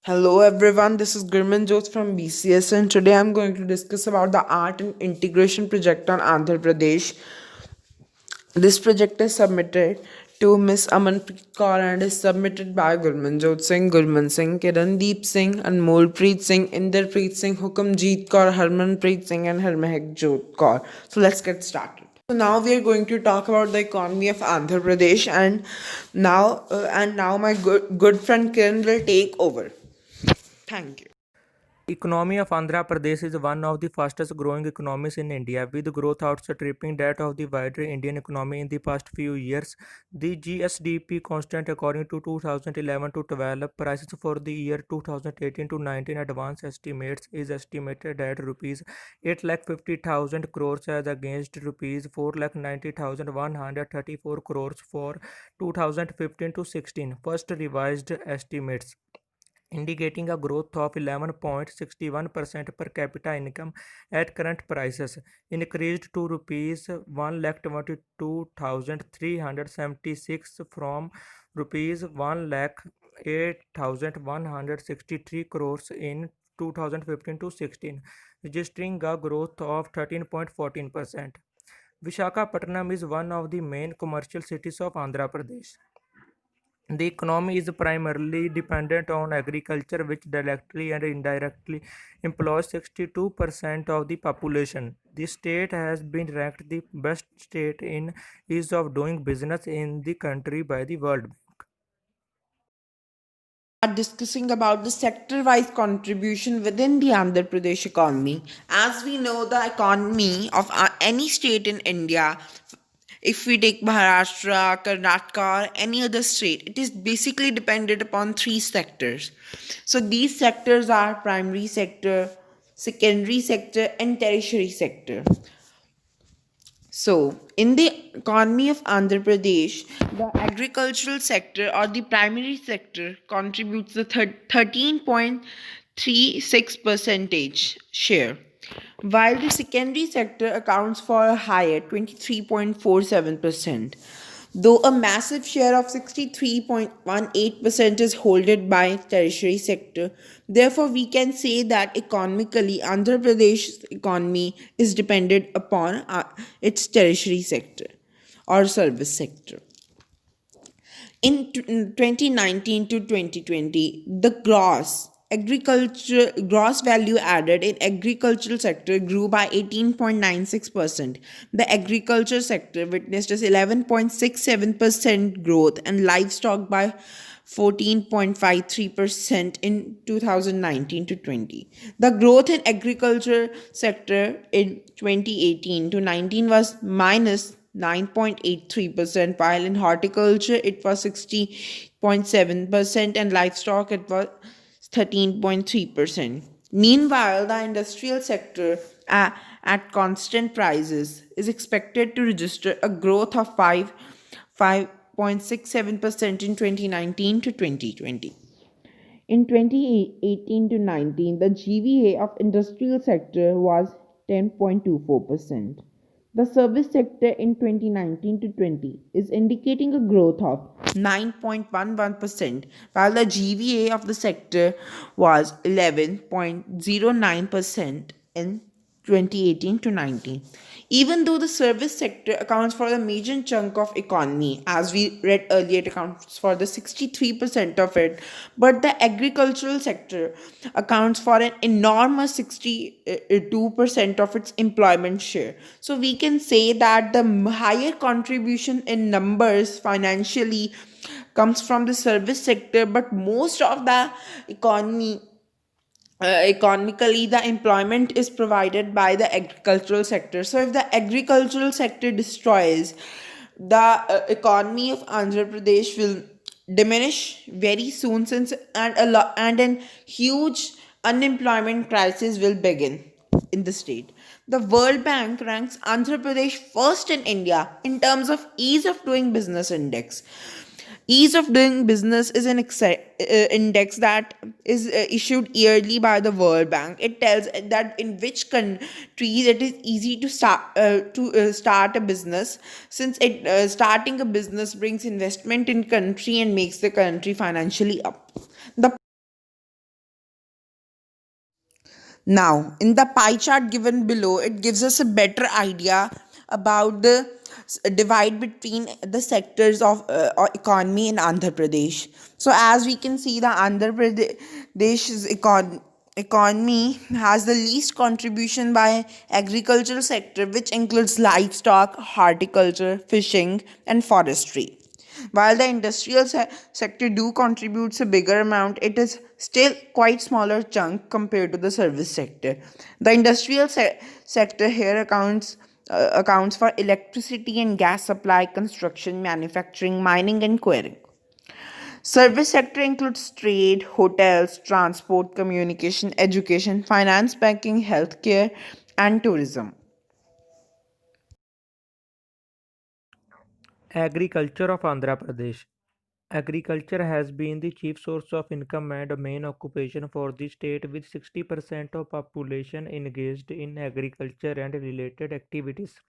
Hello everyone, this is Gurman Jot from BCS and today I'm going to discuss about the art and integration project on Andhra Pradesh. This project is submitted to Miss Amanpreet Kaur and is submitted by Gurmanjot Singh, Gurman Singh, Kirandeep Singh, Anmolpreet Singh, Inderpreet Singh, Hukamjeet Kaur, Harmanpreet Singh and Harmehak Jot Kaur. So let's get started. So now we are going to talk about the economy of Andhra Pradesh and now my good friend Kiran will take over. Thank you. Economy of Andhra Pradesh is one of the fastest growing economies in India, with growth outstripping that of the wider Indian economy in the past few years. The GSDP constant according to 2011 to 12 prices for the year 2018 to 19 advance estimates is estimated at rupees 8,50,000 crores as against rupees 4,90,134 crores for 2015 to 16 first revised estimates, indicating a growth of 11.61% per capita income at current prices, increased to rupees 1,22,376 from rupees 1,08,163 crores in 2015 to 16, registering a growth of 13.14%. Visakhapatnam is one of the main commercial cities of Andhra Pradesh. The economy is primarily dependent on agriculture, which directly and indirectly employs 62% of the population. The state has been ranked the best state in ease of doing business in the country by the World Bank. Are discussing about the sector-wise contribution within the Andhra Pradesh economy. As we know, the economy of any state in India, if we take Maharashtra, Karnataka, or any other state, it is basically dependent upon three sectors. So these sectors are primary sector, secondary sector, and tertiary sector. So, in the economy of Andhra Pradesh, the agricultural sector or the primary sector contributes the 13.36 percentage share, while the secondary sector accounts for a higher 23.47%. Though a massive share of 63.18% is holded by tertiary sector, therefore we can say that economically Andhra Pradesh's economy is dependent upon its tertiary sector or service sector. In 2019 to 2020, the gross value added in agricultural sector grew by 18.96%. The agriculture sector witnessed a 11.67% growth and livestock by 14.53% in 2019 to 20. The growth in agriculture sector in 2018 to 19 was minus 9.83%, while in horticulture it was 60.7% and livestock it was 13.3%. Meanwhile, the industrial sector at constant prices is expected to register a growth of 5.67% in 2019 to 2020. In 2018 to 19, the GVA of industrial sector was 10.24%. The service sector in 2019 to 20 is indicating a growth of 9.11%, while the GVA of the sector was 11.09% in 2018 to 19. Even though the service sector accounts for the major chunk of economy, as we read earlier, it accounts for the 63% of it, but the agricultural sector accounts for an enormous 62% of its employment share. So we can say that the higher contribution in numbers financially comes from the service sector, but most of the economically the employment is provided by the agricultural sector. So if the agricultural sector destroys, the economy of Andhra Pradesh will diminish very soon, since and an huge unemployment crisis will begin in the state. The World Bank ranks Andhra Pradesh first in India in terms of ease of doing business index. Ease of doing business is an index that is issued yearly by the World Bank. It tells that in which countries it is easy to start a business, since starting a business brings investment in country and makes the country financially up. The Now, in the pie chart given below, it gives us a better idea about the divide between the sectors of economy in Andhra Pradesh. So, as we can see, the Andhra Pradesh's economy has the least contribution by agricultural sector, which includes livestock, horticulture, fishing, and forestry. While the industrial sector do contributes a bigger amount, it is still quite smaller chunk compared to the service sector. The industrial sector here accounts for electricity and gas supply, construction, manufacturing, mining, and quarrying. Service sector includes trade, hotels, transport, communication, education, finance, banking, healthcare, and tourism. Agriculture of Andhra Pradesh. Agriculture has been the chief source of income and main occupation for the state, with 60% of population engaged in agriculture and related activities.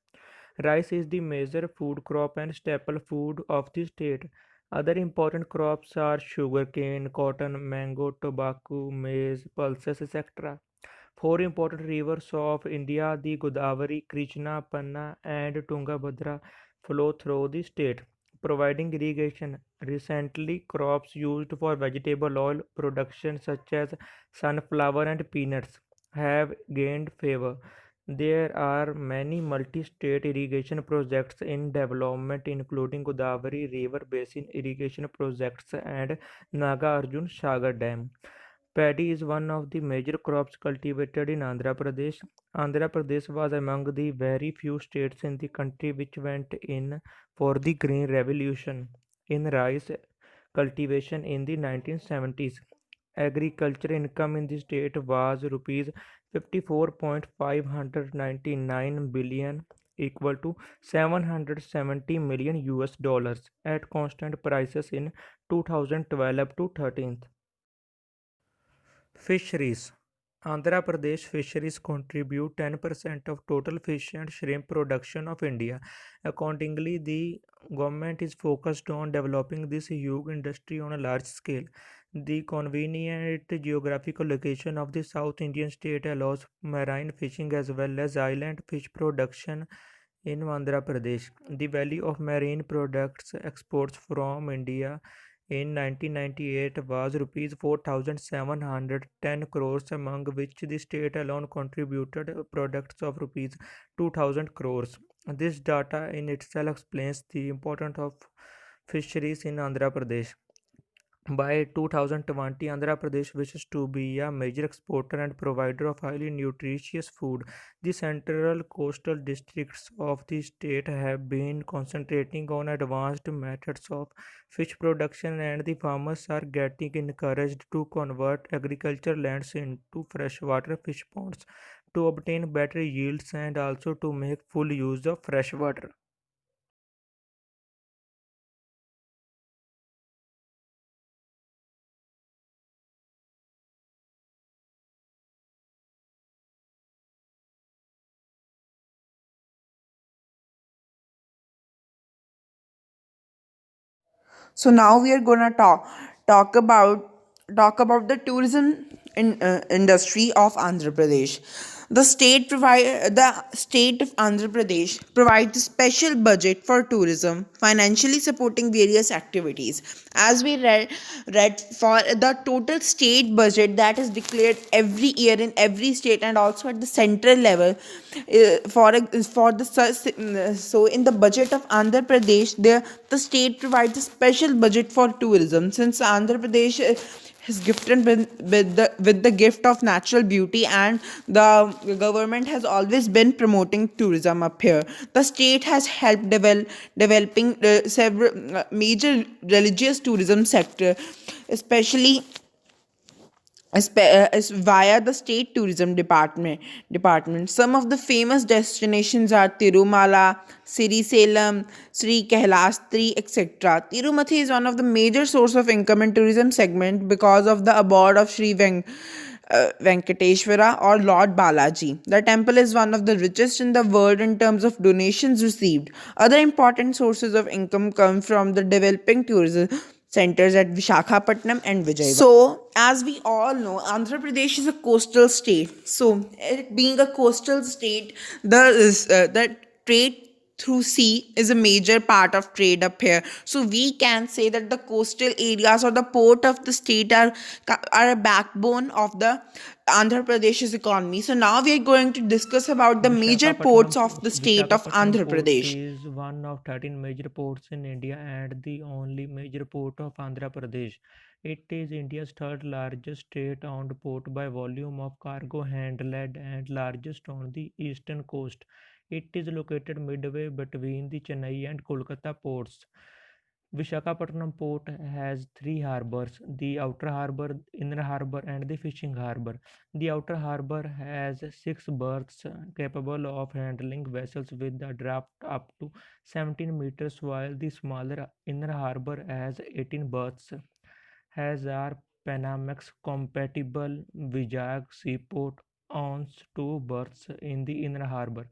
Rice is the major food crop and staple food of the state. Other important crops are sugarcane, cotton, mango, tobacco, maize, pulses, etc. Four important rivers of India, the Godavari, Krishna, Panna, and Tungabhadra, flow through the state, providing irrigation. Recently, crops used for vegetable oil production, such as sunflower and peanuts, have gained favor. There are many multi-state irrigation projects in development, including Godavari River Basin irrigation projects and Naga Arjun Sagar Dam. Paddy is one of the major crops cultivated in Andhra Pradesh. Andhra Pradesh was among the very few states in the country which went in for the Green Revolution in rice cultivation in the 1970s. Agriculture income in the state was rupees 54.599 billion, equal to 770 million US dollars at constant prices in 2012 to 13. Fisheries. Andhra Pradesh fisheries contribute 10% of total fish and shrimp production of India. Accordingly, the government is focused on developing this huge industry on a large scale. The convenient geographical location of the South Indian state allows marine fishing as well as island fish production in Andhra Pradesh. The value of marine products exports from India in 1998 was rupees 4,710 crores, among which the state alone contributed products of rupees 2,000 crores. This data in itself explains the importance of fisheries in Andhra Pradesh. By 2020, Andhra Pradesh wishes to be a major exporter and provider of highly nutritious food. The central coastal districts of the state have been concentrating on advanced methods of fish production, and the farmers are getting encouraged to convert agricultural lands into freshwater fish ponds to obtain better yields and also to make full use of fresh water. So now we are gonna talk about talk about the tourism industry of Andhra Pradesh. The state of Andhra Pradesh provides a special budget for tourism, financially supporting various activities. As we read for the total state budget that is declared every year in every state and also at the central level, for the so in the budget of Andhra Pradesh, the state provides a special budget for tourism, since Andhra Pradesh is gifted with the gift of natural beauty, and the government has always been promoting tourism up here. The state has helped developing several major religious tourism sector, especially is via the state tourism department. Some of the famous destinations are Tirumala, Sri Salem, Sri Kailastri, etc. Tirumati is one of the major source of income in tourism segment because of the abode of Venkateshwara or Lord Balaji. The temple is one of the richest in the world in terms of donations received. Other important sources of income come from the developing tourism centers at Vishakhapatnam and Vijayawada. So, as we all know, Andhra Pradesh is a coastal state. So, it being a coastal state, the trade through sea is a major part of trade up here. So we can say that the coastal areas or the port of the state are a backbone of the Andhra Pradesh's economy. So now we are going to discuss about the major ports of the state of Vishakhapatnam Andhra port Pradesh. is one of 13 major ports in India and the only major port of Andhra Pradesh. It is India's third largest state-owned port by volume of cargo handled and largest on the eastern coast. It is located midway between the Chennai and Kolkata ports. Vishakhapatnam port has three harbors: the outer harbor, inner harbor, and the fishing harbor. The outer harbor has six berths capable of handling vessels with a draft up to 17 meters, while the smaller inner harbor has 18 berths. Has our Panamax compatible Vizag seaport owns two berths in the inner harbor.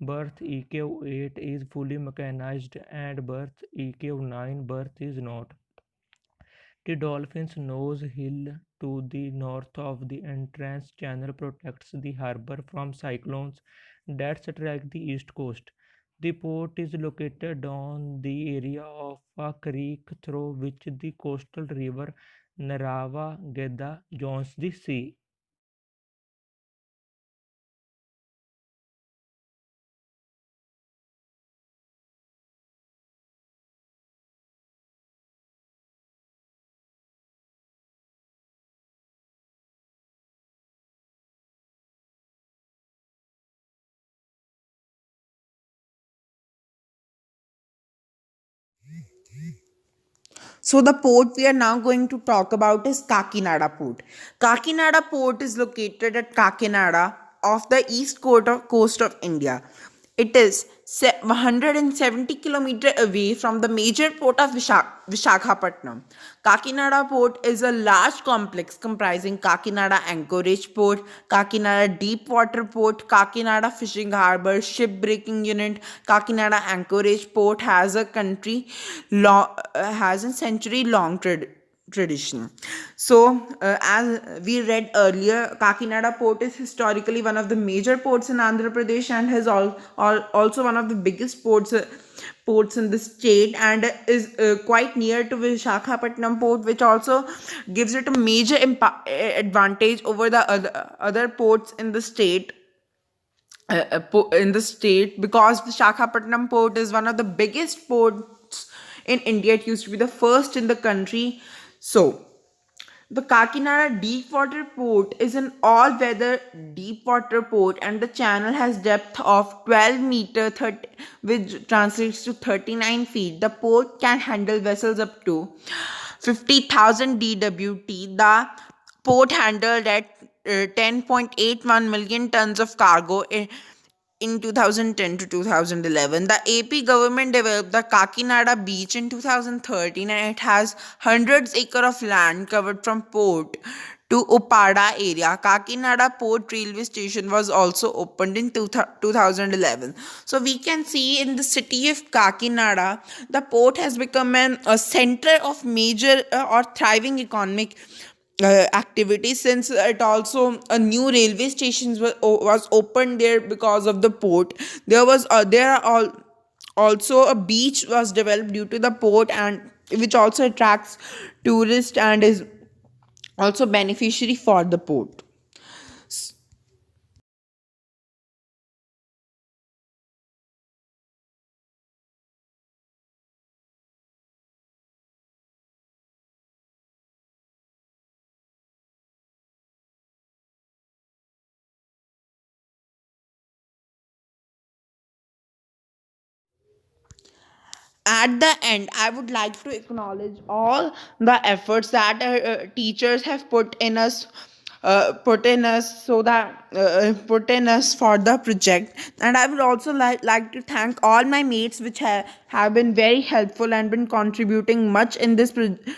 Berth EQ8 is fully mechanized and berth EQ9 berth is not. The Dolphin's Nose Hill to the north of the entrance channel protects the harbor from cyclones that strike the east coast. The port is located on the area of a creek through which the coastal river Narava Gedda joins the sea. So the port we are now going to talk about is Kakinada Port. Kakinada Port is located at Kakinada off the coast of India. It is 170 kilometers away from the major port of Vishakhapatnam. Kakinada Port is a large complex comprising Kakinada Anchorage Port, Kakinada Deep Water Port, Kakinada Fishing Harbour, Shipbreaking Unit. Kakinada Anchorage Port has a century long tradition. So, as we read earlier, Kakinada Port is historically one of the major ports in Andhra Pradesh and has also one of the biggest ports in the state, and is quite near to Vishakhapatnam port, which also gives it a major advantage over the other ports in the state. In the state, because the Visakhapatnam port is one of the biggest ports in India. It used to be the first in the country. So, the Kakinada Deepwater Port is an all-weather deepwater port, and the channel has depth of 12 meter 30, which translates to 39 feet. The port can handle vessels up to 50,000 DWT. The port handled at 10.81 million tons of cargo in 2010 to 2011. The AP government developed the Kakinada beach in 2013, and it has hundreds acre of land covered from port to Upada area. Kakinada Port Railway Station was also opened in 2011. So we can see in the city of Kakinada, the port has become a center of major or thriving economic activity, since it also a new railway stations was opened there because of the port. There are also a beach was developed due to the port, and which also attracts tourists and is also beneficiary for the port. At the end, I would like to acknowledge all the efforts that teachers have put in us for the project, and I would also like to thank all my mates which have been very helpful and been contributing much in this